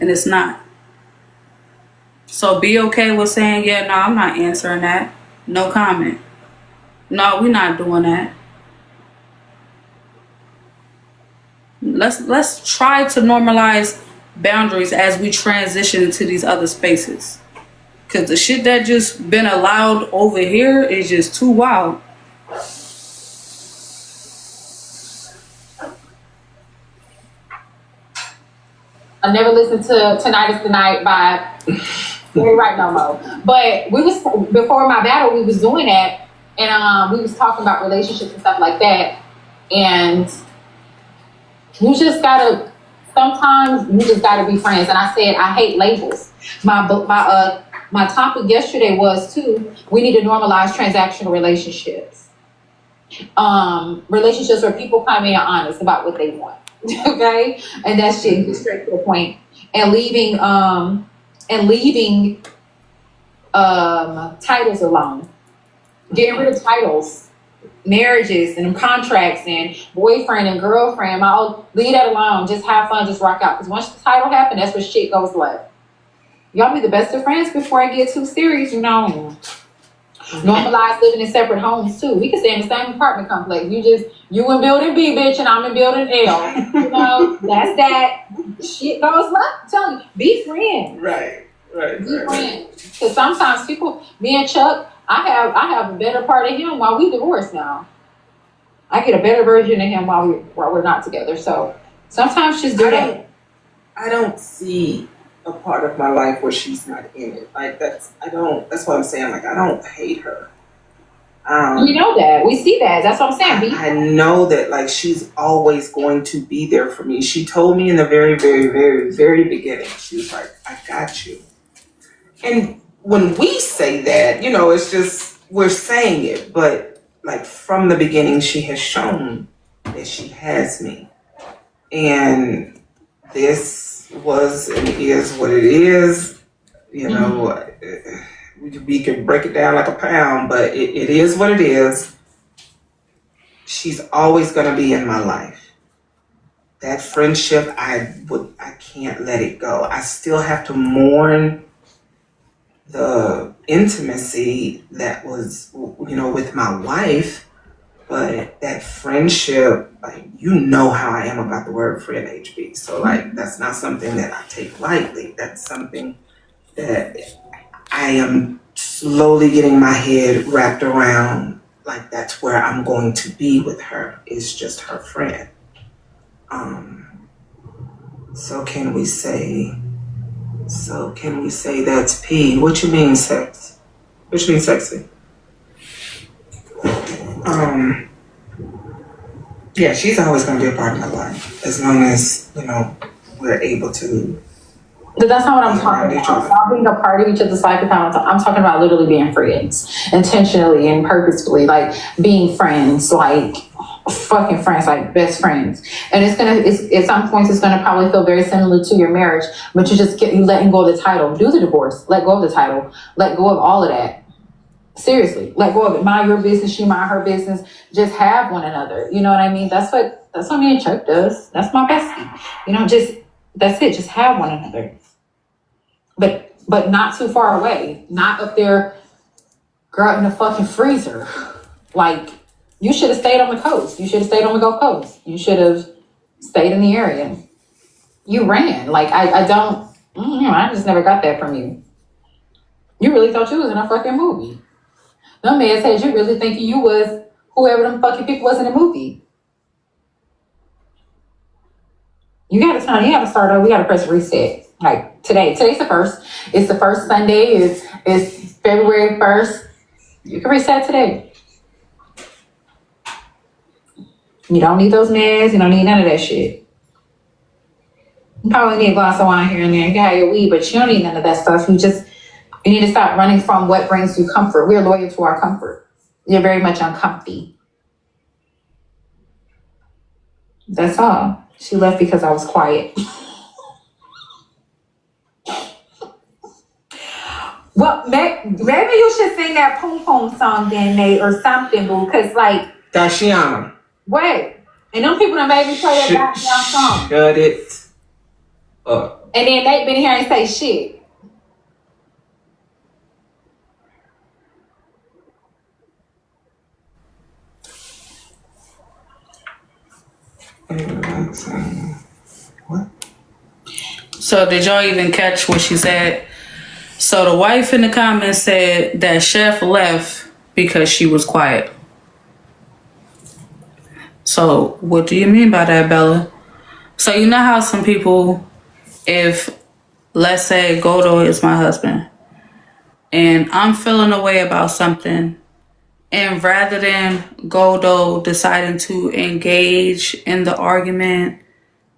and it's not. So be okay with saying, yeah, no, I'm not answering that. No comment. No, we're not doing that. Let's try to normalize boundaries as we transition into these other spaces. Cause the shit that just been allowed over here is just too wild. I never listened to Tonight is the Night by Gary Wright no more. But we was before my battle, we was doing that, and we was talking about relationships and stuff like that. And you just gotta sometimes you just gotta be friends. And I said I hate labels. My topic yesterday was too, we need to normalize transactional relationships. Relationships where people come in honest about what they want. Okay? And that's shit, get straight to the point. And leaving titles alone. Getting rid of titles, marriages and contracts and boyfriend and girlfriend. Leave that alone. Just have fun, just rock out. Because once the title happens, that's where shit goes left. Y'all be the best of friends before I get too serious, you know. Normalize living in separate homes too. We can stay in the same apartment complex. You in building B, bitch, and I'm in building L. You know, that's that. Shit goes left. I'm telling you, be friends. Right. Be friends. Because sometimes people, me and Chuck, I have a better part of him while we divorced now. I get a better version of him while we're not together. So sometimes just do that. I don't see a part of my life where she's not in it. Like that's what I'm saying. Like I don't hate her. You know that. We see that. That's what I'm saying. I know that like she's always going to be there for me. She told me in the very, very, very, very beginning, she was like, I got you. And when we say that, you know, it's just, we're saying it, but like from the beginning, she has shown that she has me. And this was and is what it is. You know, we could break it down like a pound, but it is what it is. She's always going to be in my life. That friendship, I can't let it go. I still have to mourn the intimacy that was, you know, with my wife, but that friendship, like, you know how I am about the word friend, HB. So, like, that's not something that I take lightly. That's something that I am slowly getting my head wrapped around. Like, that's where I'm going to be with her, is just her friend. So can we say that's P? What you mean sex? What you mean sexy? Yeah, she's always going to be a part of my life as long as, you know, we're able to. But that's not what I'm talking about. Not being a part of each other's life. I'm talking about literally being friends, intentionally and purposefully, like being friends, like fucking friends, like best friends. And at some points it's gonna probably feel very similar to your marriage, but you letting go of the title. Do the divorce. Let go of the title. Let go of all of that. Seriously, let go of it. Mind your business, she mind her business. Just have one another. You know what I mean? That's what me and Chuck does. That's my bestie. You know, that's it. Just have one another. But not too far away. Not up there, girl, in the fucking freezer. Like, you should have stayed on the coast. You should have stayed on the Gulf Coast. You should have stayed in the area. You ran. Like, I just never got that from you. You really thought you was in a fucking movie. Them man said you really thinking you was whoever them fucking people was in the movie. You gotta start over. We gotta press reset. Like today's the first. It's the first Sunday. It's February 1st. You can reset today. You don't need those meds. You don't need none of that shit. You probably need a glass of wine here and there. You got your weed, but you don't need none of that stuff. You need to stop running from what brings you comfort. We're loyal to our comfort. You're very much uncomfy. That's all. She left because I was quiet. Well, maybe you should sing that Poom Poom song then, Nate, or something, boo. Because, like... Dashiana. Wait. And them people that made me play that goddamn song. Shut it up. And then Nate been here and say shit. What? So did y'all even catch what she said? So the wife in the comments said that Chef left because she was quiet. So what do you mean by that, Bella? So you know how some people, if let's say Godo is my husband and I'm feeling a way about something, and rather than Godo deciding to engage in the argument,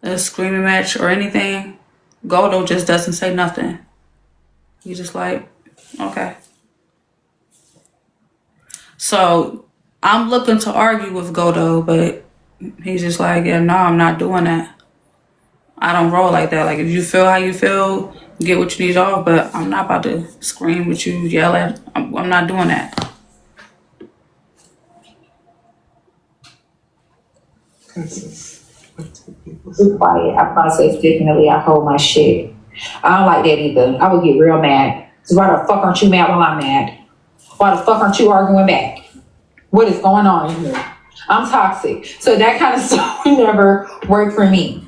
a screaming match or anything, Godo just doesn't say nothing. He's just like, okay. So I'm looking to argue with Godo, but he's just like, yeah, no, I'm not doing that. I don't roll like that. Like, if you feel how you feel, get what you need off, but I'm not about to scream with you, yell at. I'm not doing that. Be quiet. I process differently. I hold my shit. I don't like that either. I would get real mad. So why the fuck aren't you mad while I'm mad? Why the fuck aren't you arguing back? What is going on in here? I'm toxic. So that kind of stuff would never work for me.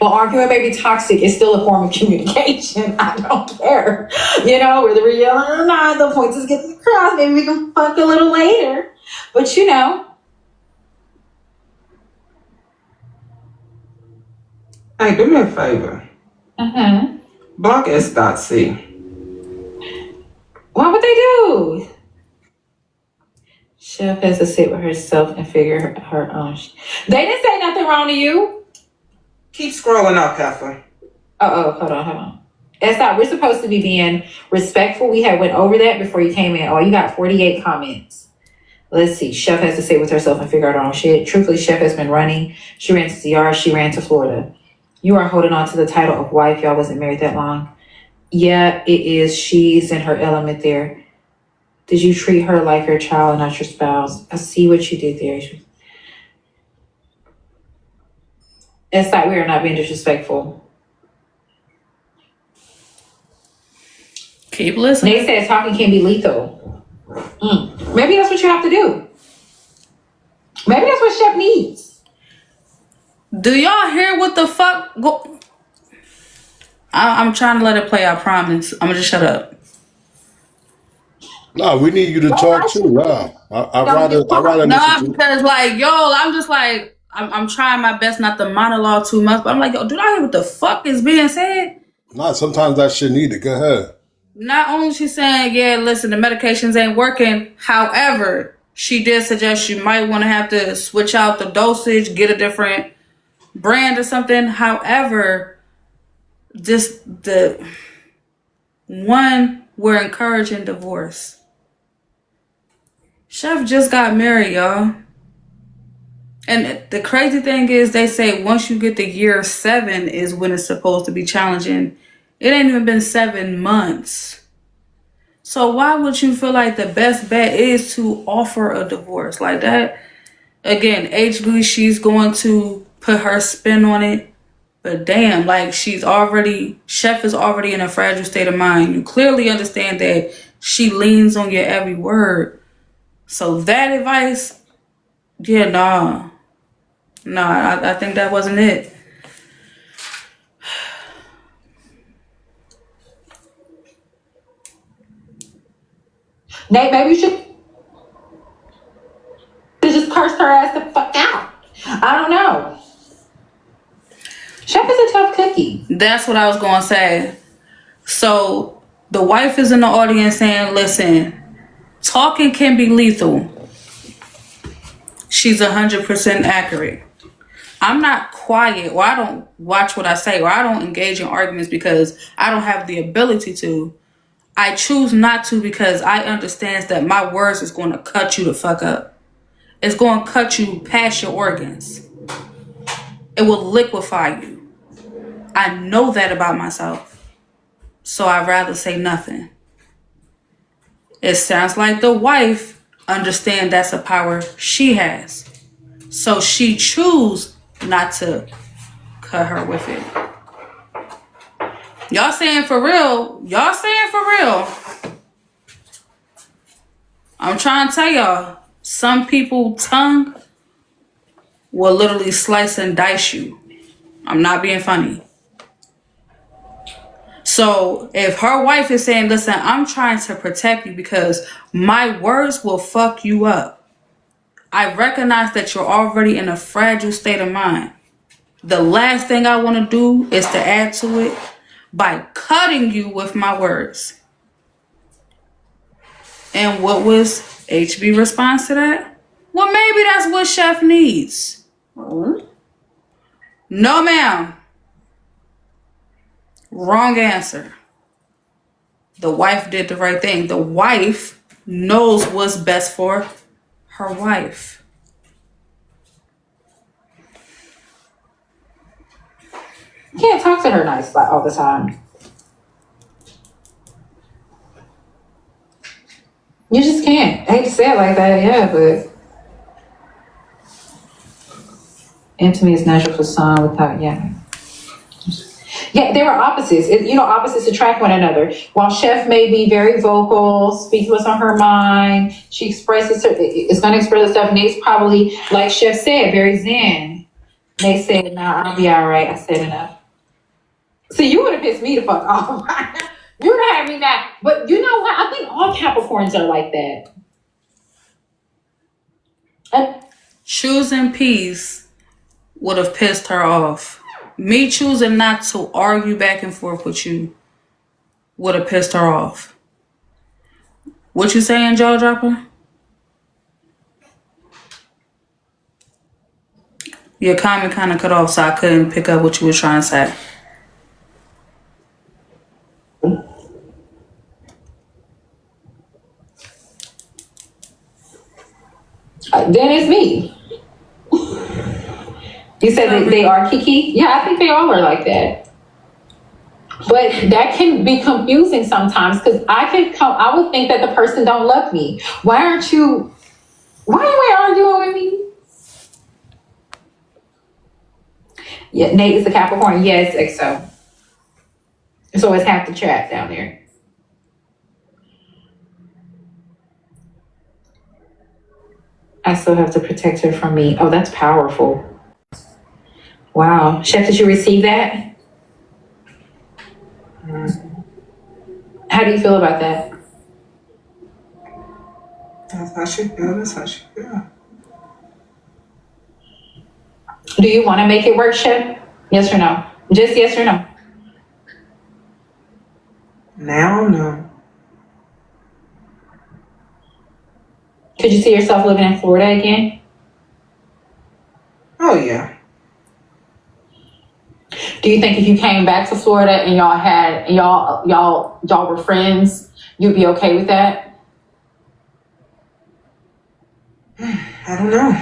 Well, arguing may be toxic. It's still a form of communication. I don't care. You know, whether we're yelling or not, the point is getting across. Maybe we can fuck a little later. But you know. Hey, do me a favor. Block S.C. What would they do? Chef has to sit with herself and figure her own. They didn't say nothing wrong to you. Keep scrolling up, Heifer. Hold on. That's not. We're supposed to be being respectful. We had went over that before you came in. Oh, you got 48 comments. Let's see. Chef has to sit with herself and figure out her own shit. Truthfully, Chef has been running. She ran to CR. She ran to Florida. You are holding on to the title of wife. Y'all wasn't married that long. Yeah, it is. She's in her element there. Did you treat her like your child and not your spouse? I see what you did there. It's like we are not being disrespectful. Keep listening. Nate says talking can be lethal. Maybe that's what you have to do. Maybe that's what Chef needs. Do y'all hear what the fuck go? I'm trying to let it play. I promise. I'm gonna just shut up. No, we need you to talk too. Wow, I'd rather No, listen to. because like, yo, I'm just like, I'm trying my best not to monologue too much, but I'm like, yo, do I hear what the fuck is being said? Nah, sometimes that shit needed. Go ahead. Not only she's saying, yeah, listen, the medications ain't working. However, she did suggest you might want to have to switch out the dosage, get a different brand or something. However, just the one, we're encouraging divorce. Chef just got married, y'all. And the crazy thing is, they say once you get to year 7 is when it's supposed to be challenging. It ain't even been 7 months. So why would you feel like the best bet is to offer a divorce like that? Again, HB, she's going to put her spin on it. But damn, like Chef is already in a fragile state of mind. You clearly understand that she leans on your every word. So that advice, yeah, nah. I think that wasn't it. Nate, maybe you should just curse her ass the fuck out. I don't know. Chef is a tough cookie. That's what I was going to say. So the wife is in the audience saying, listen, talking can be lethal. She's 100% accurate. I'm not quiet, or I don't watch what I say, or I don't engage in arguments because I don't have the ability to. I choose not to because I understand that my words is going to cut you the fuck up. It's going to cut you past your organs. It will liquefy you. I know that about myself. So I'd rather say nothing. It sounds like the wife understands that's a power she has. So she choose not to cut her with it. Y'all saying for real. Y'all saying for real. I'm trying to tell y'all, some people tongue will literally slice and dice you. I'm not being funny. So if her wife is saying, listen, I'm trying to protect you because my words will fuck you up. I recognize that you're already in a fragile state of mind. The last thing I want to do is to add to it by cutting you with my words. And what was HB response to that? Well, maybe that's what Chef needs. No, ma'am. Wrong answer. The wife did the right thing. The wife knows what's best for her wife. You can't talk to her nice like all the time. You just can't. I hate to say it like that, yeah, but intimacy is natural for some without, yeah. Yeah, they were opposites. Opposites attract one another. While Chef may be very vocal, speaks what's on her mind, she expresses is going to express herself. Nate's probably, like Chef said, very zen. Nate said, "Nah, I'll be all right. I said enough." So you would have pissed me the fuck off. You would have had me mad. But you know what? I think all Capricorns are like that. Choosing peace would have pissed her off. Me choosing not to argue back and forth with you would have pissed her off. What you saying, jaw dropper? Your comment kind of cut off, so I couldn't pick up what you were trying to say. Then it's me. You said they are Kiki? Yeah, I think they all are like that. But that can be confusing sometimes because I would think that the person don't love me. Why are you arguing with me? Yeah, Nate is a Capricorn. Yes, XO. So it's half the chat down there. I still have to protect her from me. Oh, that's powerful. Wow. Chef, did you receive that? How do you feel about that? That's how she feel. That's how she feel. Do you want to make it work, Chef? Yes or no? Just yes or no? Now, no. Could you see yourself living in Florida again? Oh, yeah. Do you think if you came back to Florida and y'all were friends, you'd be okay with that? I don't know.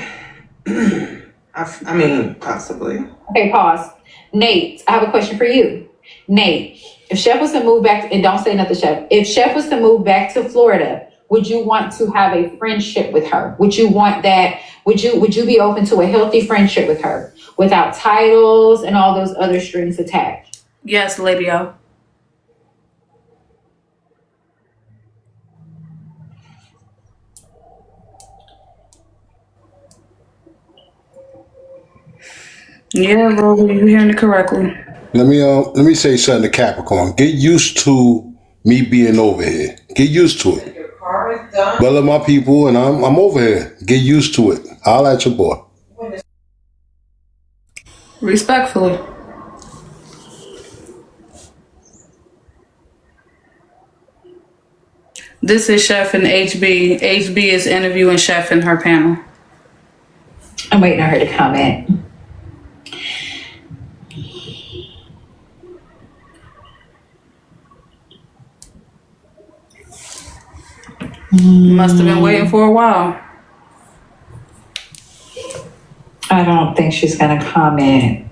I mean, possibly. Okay, pause. Nate, I have a question for you. Nate, if Chef was to move back, and don't say nothing, Chef. If Chef was to move back to Florida, would you want to have a friendship with her? Would you want that? Would you be open to a healthy friendship with her without titles and all those other strings attached? Yes, Lady O. Yeah, bro, you're hearing it correctly. Let me say something to Capricorn. Get used to me being over here. Get used to it. Bella, my people, and I'm over here. Get used to it. I'll at your boy. Respectfully. This is Chef and HB. HB is interviewing Chef in her panel. I'm waiting on her to comment. Must have been waiting for a while. I don't think she's going to comment.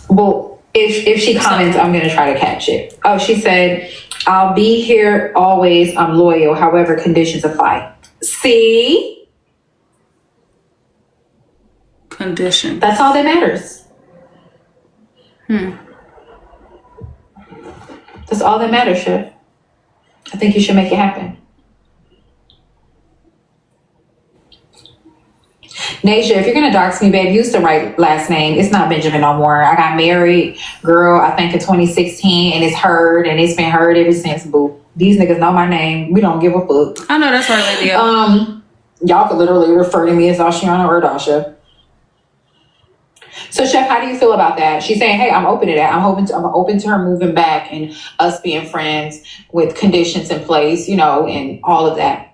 Well, if she comments, I'm going to try to catch it. Oh, she said, I'll be here always. I'm loyal. However, conditions apply. See? condition. That's all that matters. That's all that matters, Chef. I think you should make it happen. Nasia, if you're gonna dox me, babe, use the right last name. It's not Benjamin no more. I got married, girl, I think in 2016, and it's heard, and it's been heard ever since, boo. These niggas know my name. We don't give a fuck. I know that's right, lady. Y'all could literally refer to me as Ashiana or Dasha. So, Chef, how do you feel about that? She's saying, "Hey, I'm open to that. I'm open to her moving back and us being friends with conditions in place, you know, and all of that."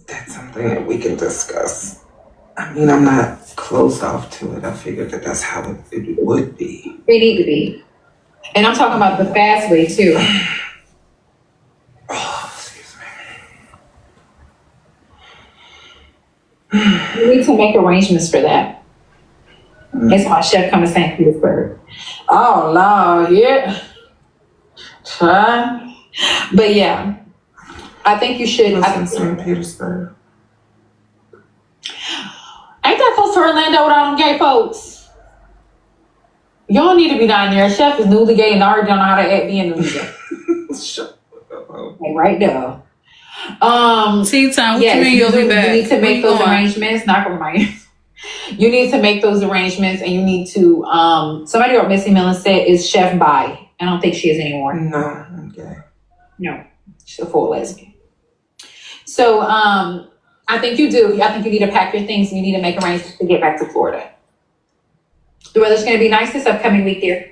That's something that we can discuss. I mean, I'm not closed off to it. I figured that that's how it would be. They need to be, and I'm talking about the fast way too. Oh, excuse me. You need to make arrangements for that. That's why Chef come to St. Petersburg. Oh Lord, yeah. Try. But yeah, I think you should. What's in St. Petersburg? Ain't that close to Orlando with all them gay folks? Y'all need to be down there. Chef is newly gay and already don't know how to act being newly gay. Shut up. Like right there. Tea time. What Yes, you mean you'll be back? You need to Where make you those going? arrangements. Not gonna mind. You need to make those arrangements, and you need to. Somebody wrote Missy Millen said, "Is Chef bi?" I don't think she is anymore. No, I'm gay. No, she's a full lesbian. So I think you do. I think you need to pack your things and you need to make arrangements to get back to Florida. The weather's going to be nice this upcoming week there.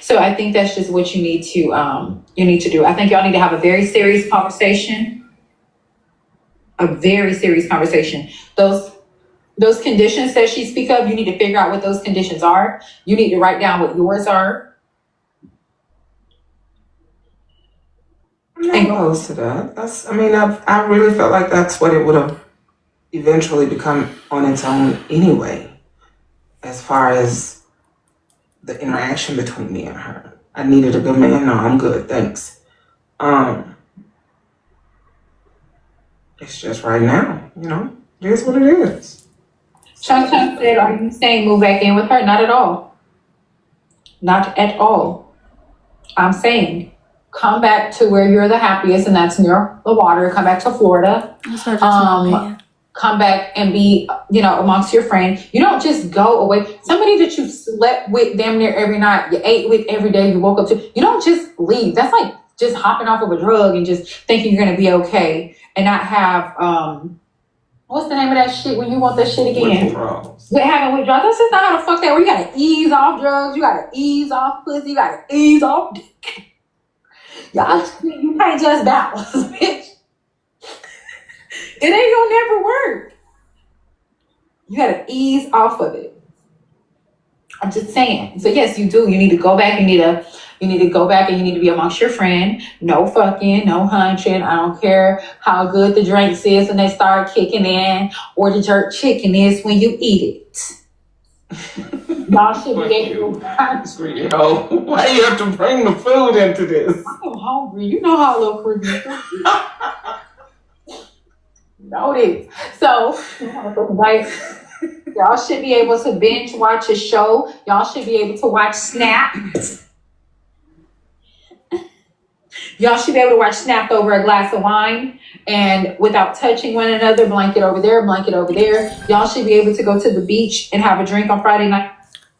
So I think that's just what you need to do. I think y'all need to have a very serious conversation. A very serious conversation. Those conditions that she speak of, you need to figure out what those conditions are. You need to write down what yours are. I'm not opposed to that. I really felt like that's what it would have eventually become on its own anyway. As far as the interaction between me and her, I needed a good man. No, I'm good, thanks. It's just right now, you know, it is what it is. Shang said, "Are you saying move back in with her?" Not at all. Not at all. I'm saying come back to where you're the happiest, and that's near the water. Come back to Florida. Come back and be, you know, amongst your friends. You don't just go away. Somebody that you slept with damn near every night, you ate with every day, you woke up to. You don't just leave. That's like just hopping off of a drug and just thinking you're gonna be okay and not have what's the name of that shit when you want that shit again? Withdrawals. We're having withdrawals. That's just not how the fuck that. Where you gotta ease off drugs, you gotta ease off pussy, you gotta ease off dick. Y'all, you can't just balance, bitch. It ain't gonna never work. You gotta ease off of it. I'm just saying. So yes, you do. You need to go back. You need to go back and you need to be amongst your friend. No fucking, no hunching. I don't care how good the drinks is when they start kicking in, or the jerk chicken is when you eat it. Y'all should be able to. Yo, why you have to bring the food into this? I'm hungry. You know how little Caribbean food is. Know this. So, like, y'all should be able to binge watch a show. Y'all should be able to watch Snap. Y'all should be able to watch Snap over a glass of wine and without touching one another, blanket over there, blanket over there. Y'all should be able to go to the beach and have a drink on Friday night.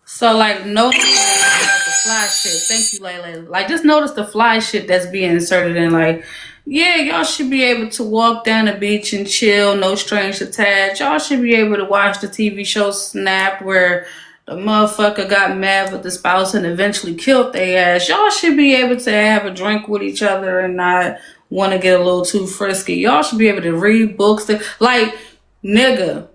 So, like, notice the fly shit. Thank you, Layla. Like, just notice the fly shit that's being inserted in. Like, yeah, y'all should be able to walk down the beach and chill, no strings attached. Y'all should be able to watch the TV show Snapped, where the motherfucker got mad with the spouse and eventually killed their ass. Y'all should be able to have a drink with each other and not want to get a little too frisky. Y'all should be able to read books. Like, nigga,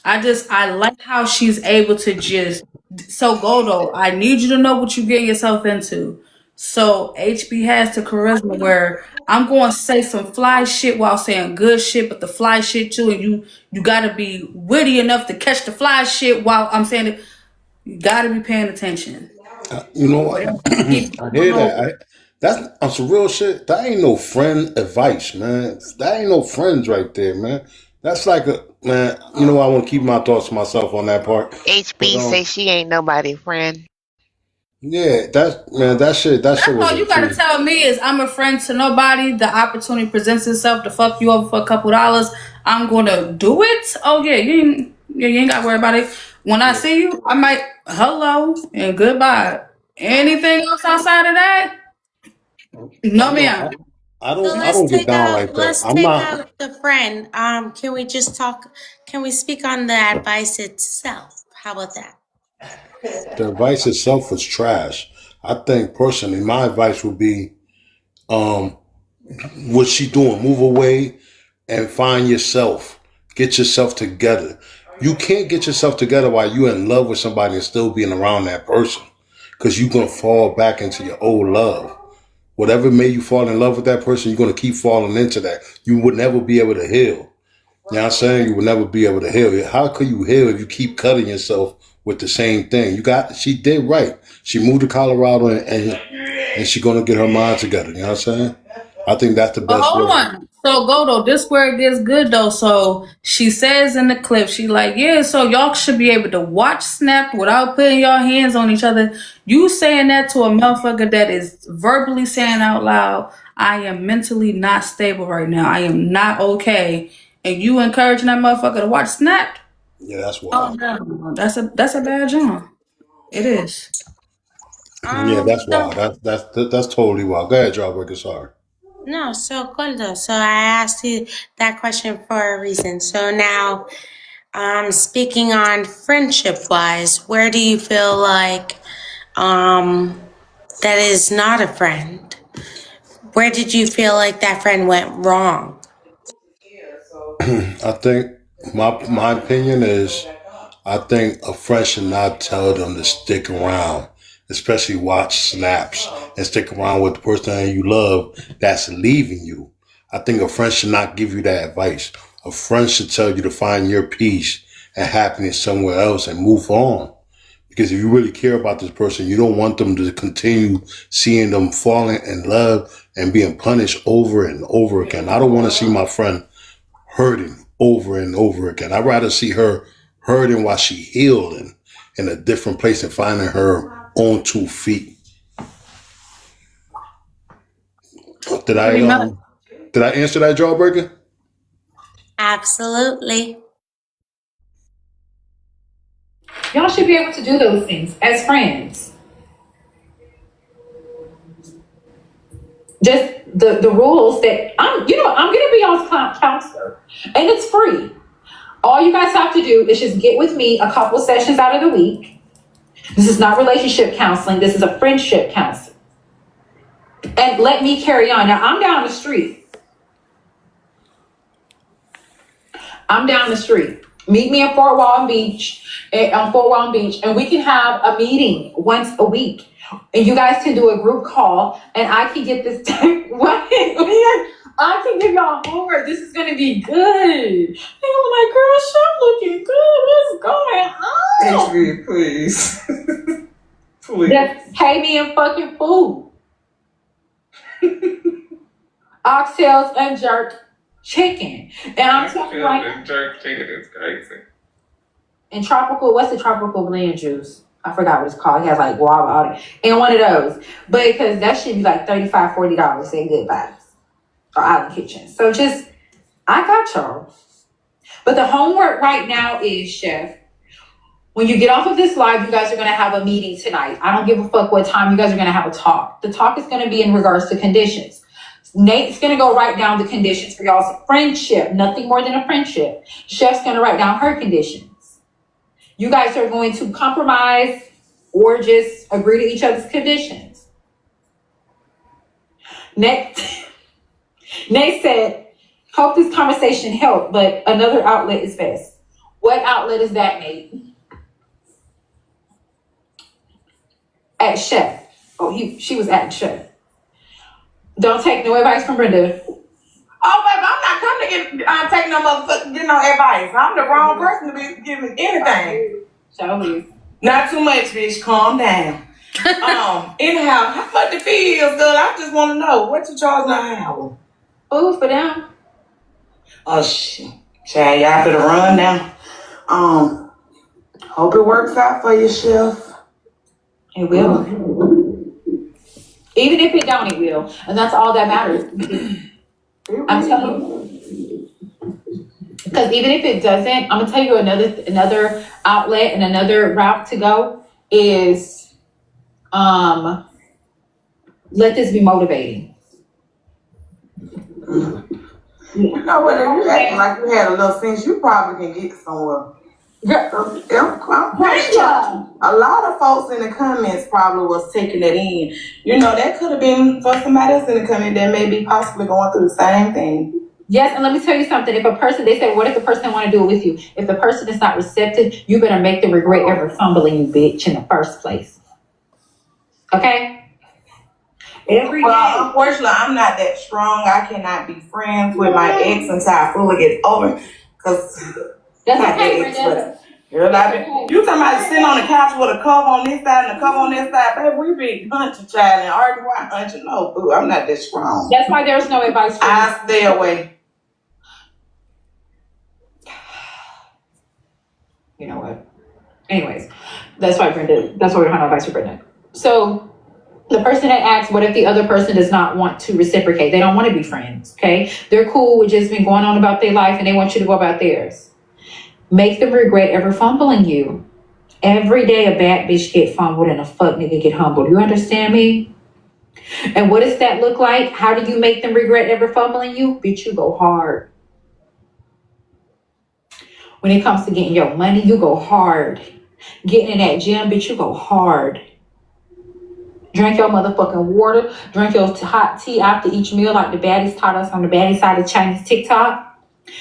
I like how she's able to just. So, Goldo, I need you to know what you're getting yourself into. So, HB has the charisma where I'm going to say some fly shit while saying good shit, but the fly shit too. And you got to be witty enough to catch the fly shit while I'm saying it. You got to be paying attention. You know what? I hear that. That's on some real shit. That ain't no friend advice, man. That ain't no friends right there, man. That's like a man. You know, I want to keep my thoughts to myself on that part. But HB say she ain't nobody friend. yeah, that man, that shit That's all wasn't you gotta true. tell me is I'm a friend to nobody. The opportunity presents itself to fuck you over for a couple dollars. I'm gonna do it. Oh yeah, you ain't gotta worry about it. When I see you, I might hello and goodbye. Anything else outside of that? No No, ma'am. So I don't get down like that. let's I'm take not. out the friend. Can we just talk? Can we speak on the advice itself? How about that? The advice itself was trash. I think personally, my advice would be, um, what she doing? Move away and find yourself. Get yourself together. You can't get yourself together while you're in love with somebody and still being around that person, because you're gonna fall back into your old love. Whatever made you fall in love with that person, you're gonna keep falling into that. You would never be able to heal. You know what I'm saying? You would never be able to heal. How could you heal if you keep cutting yourself with the same thing? She did right. She moved to Colorado and she gonna get her mind together. You know what I'm saying? I think that's the But best hold way. on. So go though. This where it gets good though. So she says in the clip, she like, yeah. So y'all should be able to watch Snap without putting your hands on each other. You saying that to a motherfucker that is verbally saying out loud, I am mentally not stable right now. I am not okay. And you encouraging that motherfucker to watch Snap? Yeah, that's Oh wild. no, that's a bad job. It is. Yeah, that's So wild. That's totally wild. Go ahead, Jawbreaker. Sorry. no, so Goldo. So I asked you that question for a reason. So now, speaking on friendship wise, where do you feel like that is not a friend? Where did you feel like that friend went wrong? I think my opinion is, I think a friend should not tell them to stick around, especially watch snaps and stick around with the person that you love that's leaving you. I think a friend should not give you that advice. A friend should tell you to find your peace and happiness somewhere else and move on. Because if you really care about this person, you don't want them to continue seeing them falling in love and being punished over and over again. I don't want to see my friend hurting over and over again. I'd rather see her hurting while she healing in a different place and finding her own 2 feet. Did I Pretty much. um did I answer that, Jawbreaker? Absolutely. Y'all should be able to do those things as friends. Just the rules that I'm gonna be y'all's counselor, and it's free. All you guys have to do is just get with me a couple sessions out of the week. This is not relationship counseling. This is a friendship counseling, and let me carry on. Now I'm down the street. Meet me in Fort Walton Beach, and we can have a meeting once a week. And you guys can do a group call, and I can get this I can give y'all homework. This is gonna be good. And I'm like, girl, I'm looking good. What's going on? HB, please. Please. Just pay me in fucking food. Oxtails and jerk chicken. And I'm talking like jerk chicken is crazy. and tropical, what's the tropical blend juice? I forgot what it's called. It has like guava on it. And one of those. But because that should be like $35, $40. Say good vibes. Or Island Kitchen. So just, I got y'all. But the homework right now is, Chef, when you get off of this live, you guys are going to have a meeting tonight. I don't give a fuck what time you guys are going to have a talk. The talk is going to be in regards to conditions. Nate's going to go write down the conditions for y'all's friendship. Nothing more than a friendship. Chef's going to write down her conditions. You guys are going to compromise or just agree to each other's conditions. Nate said, hope this conversation helped, but another outlet is best. What outlet is that, Nate? At Chef. She was at Chef. Don't take no advice from Brenda. Oh, baby, I'm not coming to take no motherfucking get no advice. I'm the wrong person to be giving anything. So Not too much, bitch. Calm down. Anyhow, how much the fee is, girl? I just want to know what you charge an hour. Food for them. Oh shit, child, y'all better run now. Hope it works out for you, chef. It will. Even if it don't, it will. And that's all that matters. I'm telling you. Because even if it doesn't, I'm gonna tell you another outlet and another route to go is let this be motivating. You know what? If you acting like you had a little sense, you probably can get somewhere. Yeah. I'm pretty sure a lot of folks in the comments probably was taking it in. You know, that could have been for somebody else in the comment that may be possibly going through the same thing. Yes, and let me tell you something. If a person, they say, what if the person want to do it with you? If the person is not receptive, you better make them regret ever fumbling you, bitch, in the first place. Okay? Every day. Well, unfortunately, I'm not that strong. I cannot be friends with my ex until I fully get over. Because That's okay, Brenda. Girl, you talking about sitting on the couch with a cover on this side and a cover on this side, baby, we be hunching, child, and argue why hunching. No, boo, I'm not that strong. That's why there's no advice for you. I stay away. You know what? Anyways, that's why we don't have advice for Brenda. So the person that asks, what if the other person does not want to reciprocate? They don't want to be friends, okay? They're cool with just been going on about their life and they want you to go about theirs. Make them regret ever fumbling you. Every day a bad bitch get fumbled and a fuck nigga get humbled. You understand me? And what does that look like? How do you make them regret ever fumbling you? Bitch, you go hard. When it comes to getting your money, you go hard. Getting in that gym, bitch, you go hard. Drink your motherfucking water. Drink your hot tea after each meal like the baddies taught us on the baddie side of Chinese TikTok.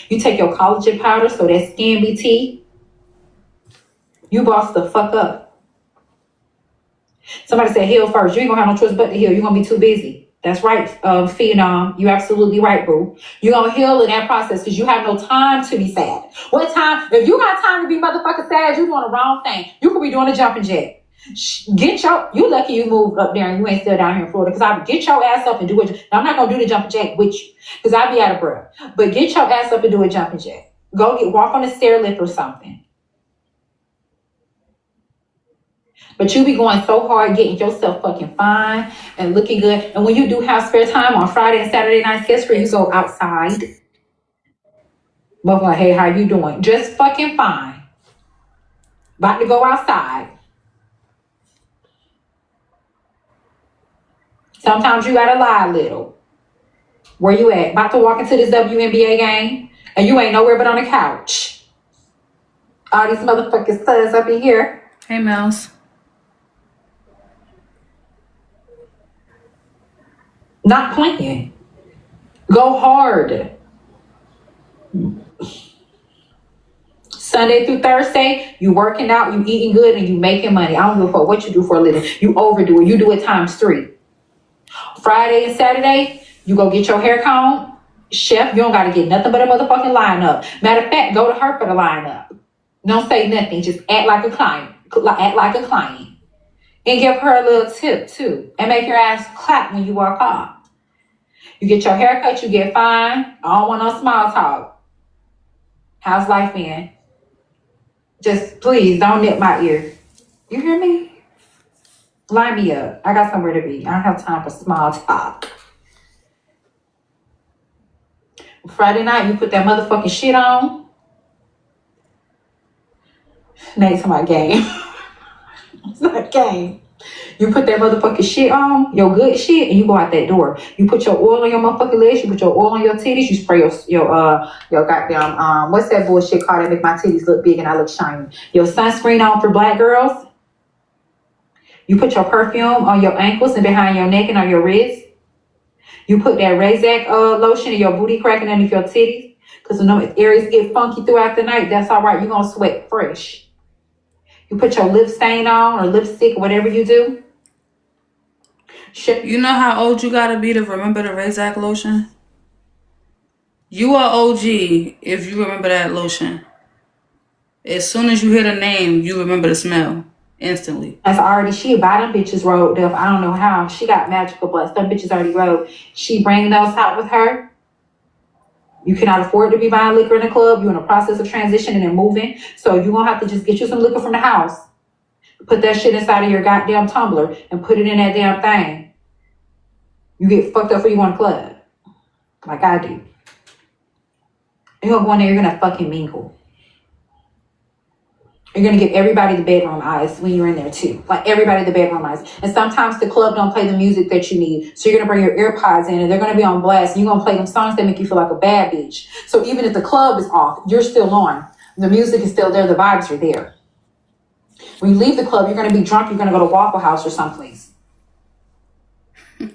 You take your collagen powder so that skin be tea. You boss the fuck up. Somebody said heal first. You ain't gonna have no choice but to heal. You're gonna be too busy. That's right, Phenom. You're absolutely right, boo. You're gonna heal in that process because you have no time to be sad. What time? If you got time to be motherfucking sad, you're doing the wrong thing. You could be doing a jumping jack. You lucky you moved up there and you ain't still down here in Florida because I would get your ass up and do it. Now, I'm not gonna do the jumping jack with you because I'd be out of breath. But get your ass up and do a jumping jack. Walk on a stair lift or something. But you be going so hard getting yourself fucking fine and looking good. And when you do have spare time on Friday and Saturday nights, guess where you go? Outside. Motherfucker, hey, how you doing? Just fucking fine. About to go outside. Sometimes you gotta lie a little. Where you at? About to walk into this WNBA game and you ain't nowhere but on the couch. All these motherfucking studs up in here. Hey, Mouse. Not playing. Go hard. Sunday through Thursday, you working out, you eating good, and you making money. I don't give a fuck what you do for a living. You overdo it. You do it times 3. Friday and Saturday, you go get your hair combed. Chef, you don't got to get nothing but a motherfucking lineup. Matter of fact, go to her for the lineup. Don't say nothing. Just act like a client. Act like a client. And give her a little tip, too. And make your ass clap when you walk off. You get your hair cut, you get fine. I don't want no small talk. How's life been? Just please don't nip my ear. You hear me? Line me up. I got somewhere to be. I don't have time for small talk. Friday night, you put that motherfucking shit on. Next to my game. It's not a game. You put that motherfucking shit on, your good shit, and you go out that door. You put your oil on your motherfucking legs, you put your oil on your titties, you spray your goddamn, what's that bullshit called that make my titties look big and I look shiny? Your sunscreen on for black girls. You put your perfume on your ankles and behind your neck and on your wrists. You put that Razak lotion in your booty crack and underneath your titties. Because when those areas get funky throughout the night, that's all right. You're going to sweat fresh. You put your lip stain on or lipstick or whatever you do. You know how old you gotta be to remember the Razak lotion? You are OG if you remember that lotion. As soon as you hear the name, you remember the smell. instantly. That's already, she buy them bitches rolled up. I don't know how. She got magical butts. Them bitches already rolled. She bring those out with her. You cannot afford to be buying liquor in the club. You're in the process of transitioning and moving. So you're going to have to just get you some liquor from the house. Put that shit inside of your goddamn tumbler and put it in that damn thing. You get fucked up for you on the club. Like I do. You're going to go in there, you're going to fucking mingle. You're going to give everybody the bedroom eyes when you're in there too. Like everybody the bedroom eyes. And sometimes the club don't play the music that you need. So you're going to bring your AirPods in and they're going to be on blast. And you're going to play them songs that make you feel like a bad bitch. So even if the club is off, you're still on. The music is still there. The vibes are there. When you leave the club, you're going to be drunk. You're going to go to Waffle House or someplace. You're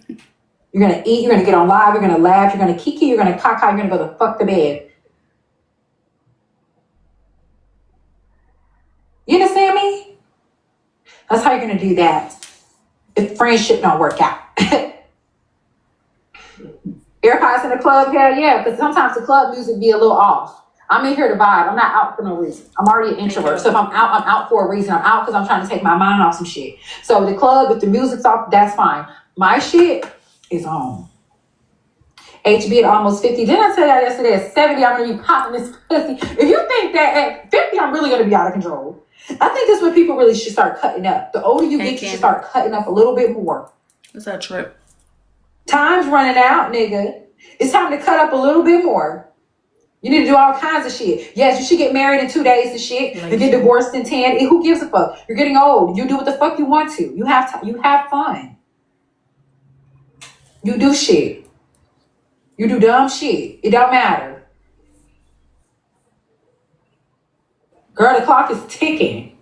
going to eat. You're going to get on live. You're going to laugh. You're going to kiki. You're going to caca. You're going to go the fuck to bed. You understand me? That's how you're going to do that. If friendship don't work out. AirPods in the club, hell yeah. Because sometimes the club music be a little off. I'm in here to vibe. I'm not out for no reason. I'm already an introvert. So if I'm out for a reason. I'm out because I'm trying to take my mind off some shit. So the club, if the music's off, that's fine. My shit is on. HB at almost 50. Didn't I tell y'all yesterday at 70, I'm going to be popping this pussy? If you think that at 50, I'm really going to be out of control. I think that's when people really should start cutting up. The older you get, you should start cutting up a little bit more. What's that trip? Time's running out, nigga. It's time to cut up a little bit more. You need to do all kinds of shit. Yes, you should get married in 2 days and shit. You get divorced in 10. Who gives a fuck? You're getting old. You do what the fuck you want to. You have fun. You do shit. You do dumb shit. It don't matter. Girl, the clock is ticking.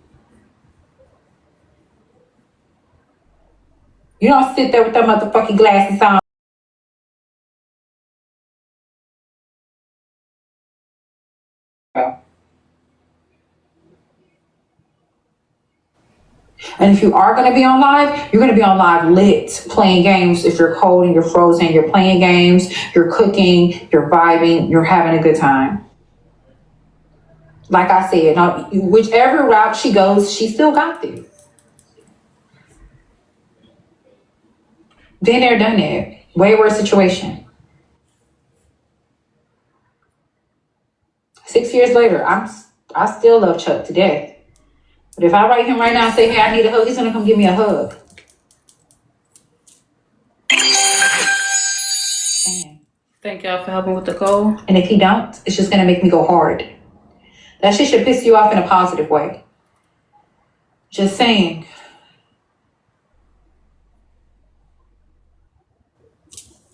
You don't sit there with them motherfucking glasses on. And if you are going to be on live, you're going to be on live lit, playing games. If you're cold and you're frozen, you're playing games, you're cooking, you're vibing, you're having a good time. Like I said, now, whichever route she goes, she still got this. Been there, done that. Way worse situation. 6 years later, I still love Chuck to death. But if I write him right now and say, hey, I need a hug, he's gonna come give me a hug. Damn. Thank y'all for helping with the goal. And if he don't, it's just gonna make me go hard. That shit should piss you off in a positive way. Just saying.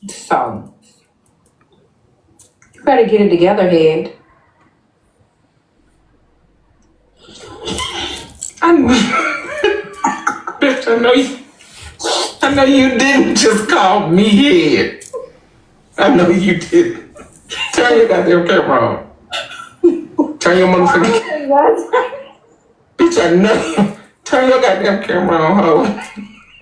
So, you better get it together, head. Bitch, I know you didn't just call me head. I know you didn't. Turn your goddamn camera on. Turn your motherfucking camera. Bitch, I know you. Turn your goddamn camera on, ho.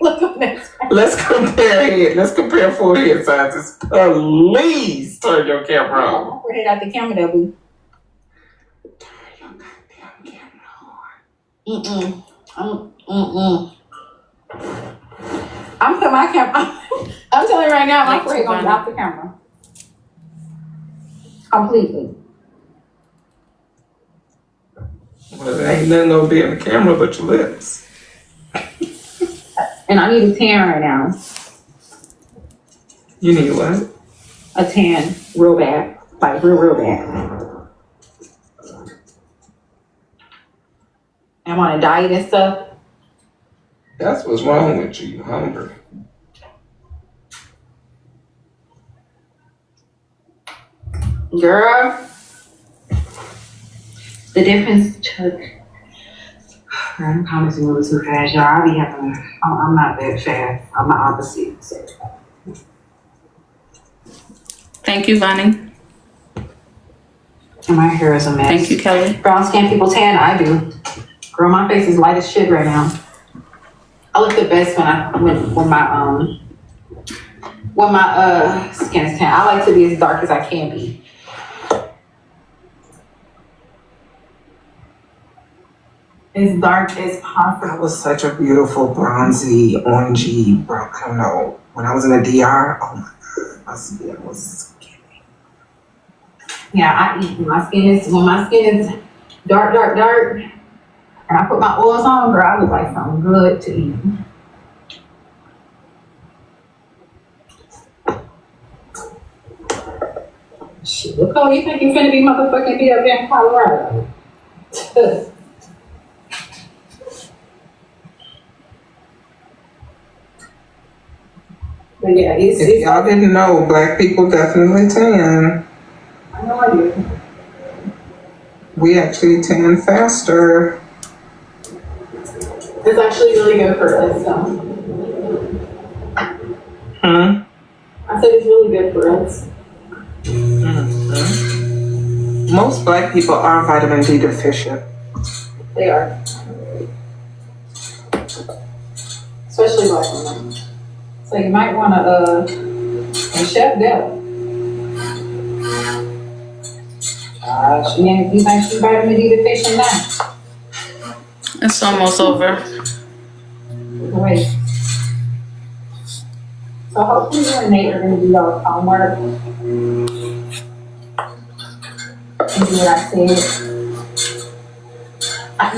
Look on that. Let's compare head. Let's compare full head sizes. Please turn your camera on. Head out the camera, though, boo. Turn your goddamn camera on. I'm putting my camera. I'm telling you right now, my forehead gonna drop the camera completely. Well, there ain't nothing gonna be in the camera but your lips. And I need a tan right now. You need what? A tan, real bad, like real bad. I'm on a diet and stuff. That's what's wrong with you. You hungry. Girl, the difference took. I'm commenting a little too fast, y'all. I be having. I'm not that fast. I'm the opposite. So. Thank you, Vonnie. And my hair is a mess. Thank you, Kelly. Brown skin people tan. I do. Girl, my face is light as shit right now. I look the best when my skin is tan. I like to be as dark as I can be. as dark as possible. I was such a beautiful bronzy, orangey brown. I don't know. When I was in the DR, oh my god, my skin was skinny. Yeah, I eat when my skin is dark, and I put my oils on, girl, I look like something good to eat. Shit, look how you think you finna be motherfucking be up there in Colorado. But yeah, If y'all didn't know, black people definitely tan. I know I do. We actually tan faster. It's actually really good for us, so. I said it's really good for us. Most black people are vitamin D deficient. They are. Especially black women. So you might want to, and Chef Dell. Gosh, man, you think she's vitamin D deficient now? It's almost over. Wait. So hopefully you and Nate are going to do your homework. And do what I said.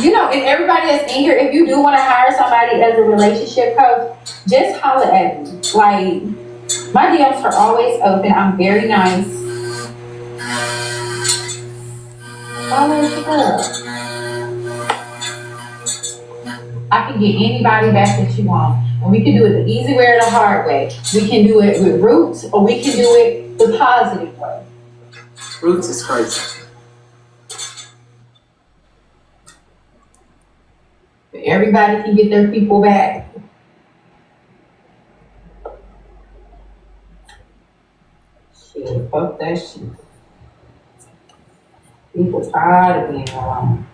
You know, and everybody that's in here, if you do want to hire somebody as a relationship coach, just holler at me. Like, my DMs are always open. I'm very nice. Holler at her. I can get anybody back that you want. And we can do it the easy way or the hard way. We can do it with roots, or we can do it the positive way. Roots is crazy. But everybody can get their people back. Shit, fuck that shit. People tired of being alone.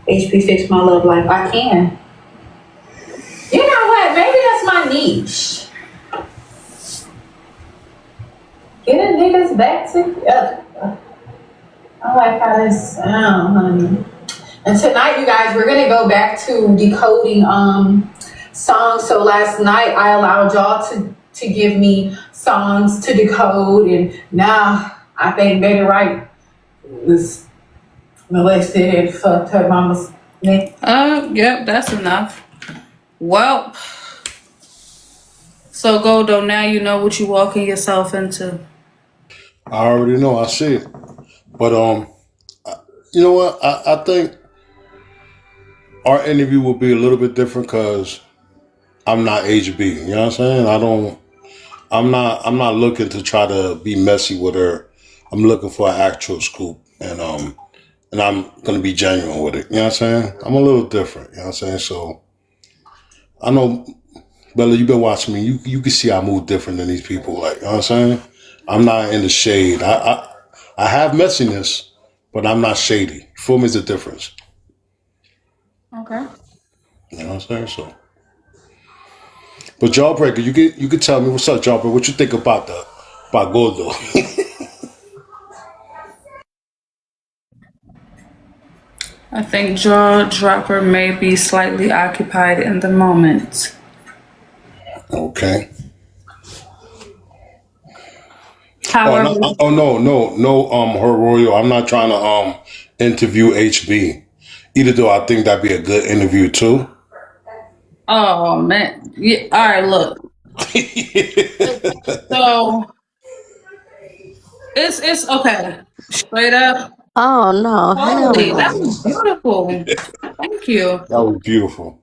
HP fix my love life. I can. You know what? Maybe that's my niche. Getting niggas back together. I like how this sounds, honey. And tonight, you guys, we're gonna go back to decoding songs. So last night I allowed y'all to give me songs to decode, and now I think Betty Wright was molested and fucked her mama's neck. Yep, that's enough. Well, so Goldo, now you know what you walking yourself into. I already know. I see it. But you know what? I think our interview will be a little bit different because I'm not HB. You know what I'm saying? I'm not looking to try to be messy with her. I'm looking for an actual scoop, and I'm gonna be genuine with it. You know what I'm saying? I'm a little different. You know what I'm saying? So I know, Bella, you've been watching me. You can see I move different than these people. Like, you know what I'm saying? I'm not in the shade. I have messiness, but I'm not shady. For me, is the difference. Okay. You know what I'm saying? So, but Jawbreaker, you could tell me what's up, Jawbreaker. What you think about Gordo? I think Jaw Dropper may be slightly occupied in the moment. Okay. However, No. Her Royal. I'm not trying to interview HB. Either though I think that'd be a good interview too. oh man, yeah. All right, look. So it's okay. Straight up, Oh no, hell quality. That no. was beautiful. Thank you. That was beautiful.